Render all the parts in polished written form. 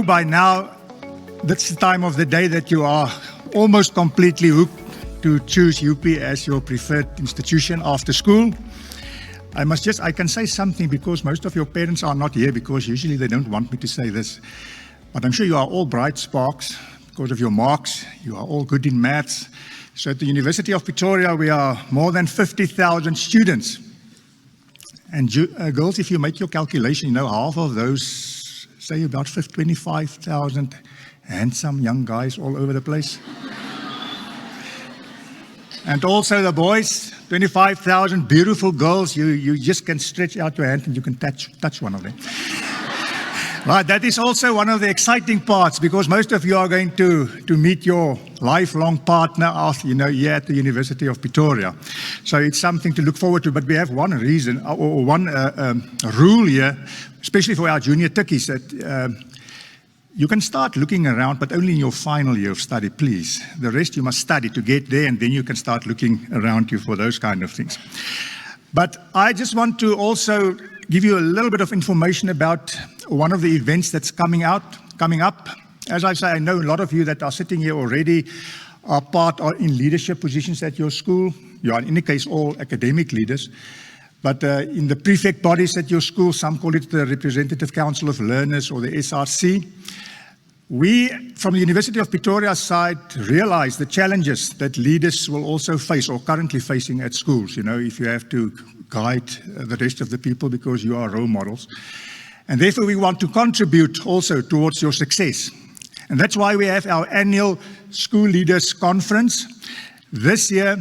know by now that's the time of the day that you are almost completely hooked to choose UP as your preferred institution after school. I can say something because most of your parents are not here because usually they don't want me to say this. But I'm sure you are all bright sparks because of your marks. You are all good in maths. So at the University of Pretoria, we are more than 50,000 students. And girls, if you make your calculation, you know, half of those, say about 25,000 handsome young guys all over the place. And also the boys, 25,000 beautiful girls. You just can stretch out your hand and you can touch one of them. Right, that is also one of the exciting parts because most of you are going to meet your lifelong partner after, here at the University of Pretoria. So it's something to look forward to. But we have one reason or one rule here, especially for our junior tikkies, that you can start looking around, but only in your final year of study, please. The rest you must study to get there, and then you can start looking around you for those kind of things. But I just want to also give you a little bit of information about one of the events that's coming up. As I say, I know a lot of you that are sitting here already are in leadership positions at your school. You are, in any case, all academic leaders. But in the prefect bodies at your school, some call it the Representative Council of Learners or the SRC. We, from the University of Pretoria side, realize the challenges that leaders will also face or currently facing at schools. If you have to guide the rest of the people because you are role models. And therefore, we want to contribute also towards your success. And that's why we have our annual School Leaders Conference. This year,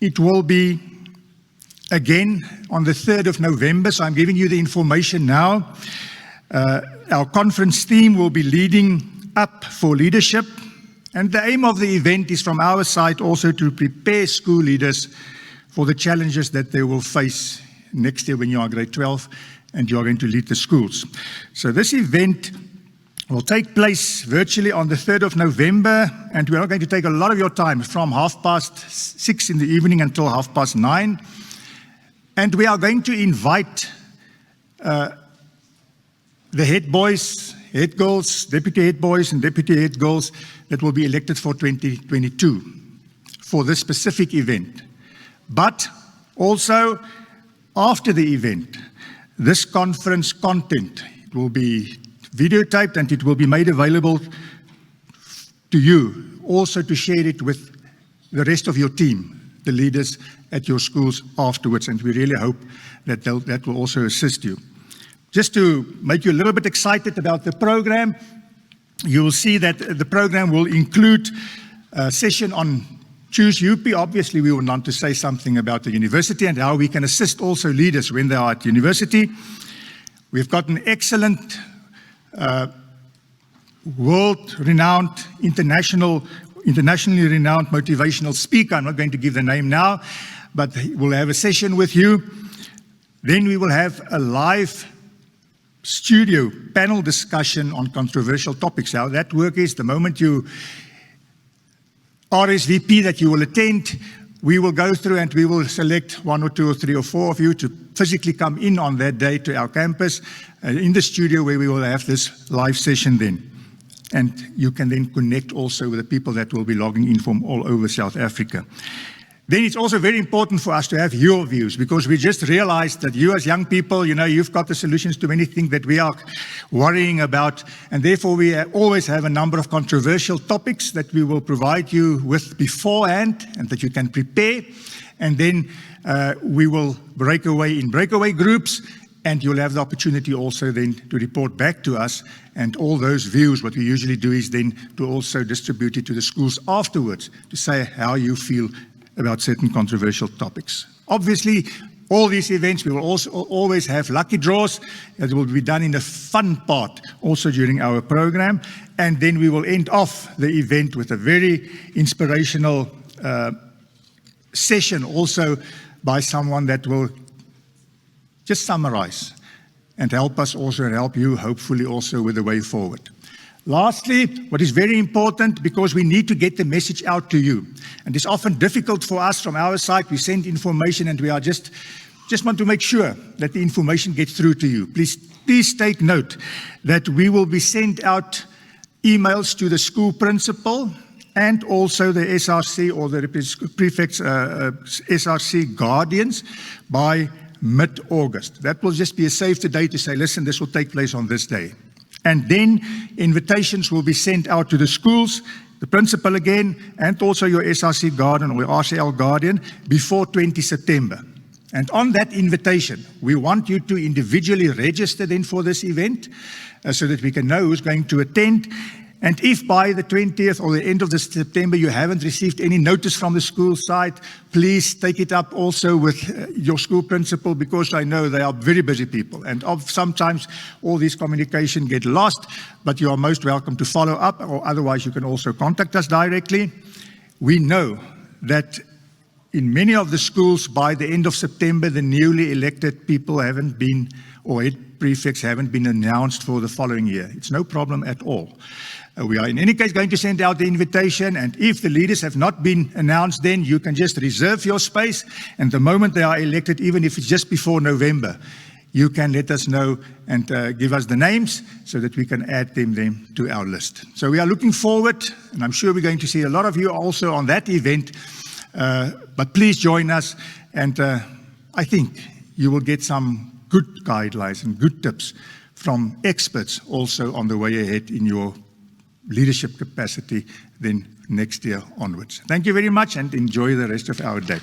it will be again on the 3rd of November. So I'm giving you the information now. Our conference theme will be Leading Up for Leadership. And the aim of the event is from our side also to prepare school leaders for the challenges that they will face next year when you are grade 12 and you are going to lead the schools. So this event will take place virtually on the 3rd of November, and we are going to take a lot of your time from 6:30 in the evening until 9:30. And we are going to invite the head boys, head girls, deputy head boys and deputy head girls that will be elected for 2022 for this specific event. But also after the event, this conference content, it will be videotaped and it will be made available to you, also to share it with the rest of your team, the leaders at your schools afterwards, and we really hope that that will also assist you. Just to make you a little bit excited about the program, you will see that the program will include a session on Choose UP. Obviously, we want to say something about the university and how we can assist also leaders when they are at university. We've got an excellent, world-renowned, internationally renowned motivational speaker. I'm not going to give the name now, but we'll have a session with you. Then we will have a live studio panel discussion on controversial topics. How that work is, the moment you RSVP that you will attend, we will go through and we will select 1 or 2 or 3 or 4 of you to physically come in on that day to our campus in the studio where we will have this live session then. And you can then connect also with the people that will be logging in from all over South Africa. Then it's also very important for us to have your views, because we just realized that you as young people, you've got the solutions to many things that we are worrying about. And therefore, we always have a number of controversial topics that we will provide you with beforehand and that you can prepare. And then we will break away in breakaway groups. And you'll have the opportunity also then to report back to us. And all those views, what we usually do is then to also distribute it to the schools afterwards to say how you feel about certain controversial topics. Obviously, all these events, we will also always have lucky draws that will be done in the fun part also during our program. And then we will end off the event with a very inspirational session also by someone that will just summarize and help us also and help you hopefully also with the way forward. Lastly, what is very important, because we need to get the message out to you. And it's often difficult for us from our side. We send information and we are just just want to make sure that the information gets through to you. Please take note that we will be sent out emails to the school principal and also the SRC or the prefects, SRC guardians by mid-August. That will just be a save the date to say, listen, this will take place on this day. And then invitations will be sent out to the schools, the principal again, and also your SRC guardian or your RCL guardian before 20 September. And on that invitation, we want you to individually register then for this event so that we can know who's going to attend. And if by the 20th or the end of September you haven't received any notice from the school side, please take it up also with your school principal, because I know they are very busy people. And sometimes all these communication get lost, but you are most welcome to follow up, or otherwise you can also contact us directly. We know that in many of the schools by the end of September, the newly elected people haven't been, or head prefects haven't been announced for the following year. It's no problem at all. We are in any case going to send out the invitation, and if the leaders have not been announced, then you can just reserve your space, and the moment they are elected, even if it's just before November, you can let us know and give us the names so that we can add them to our list. So we are looking forward, and I'm sure we're going to see a lot of you also on that event, but please join us, and I think you will get some good guidelines and good tips from experts also on the way ahead in your leadership capacity then next year onwards. Thank you very much and enjoy the rest of our day.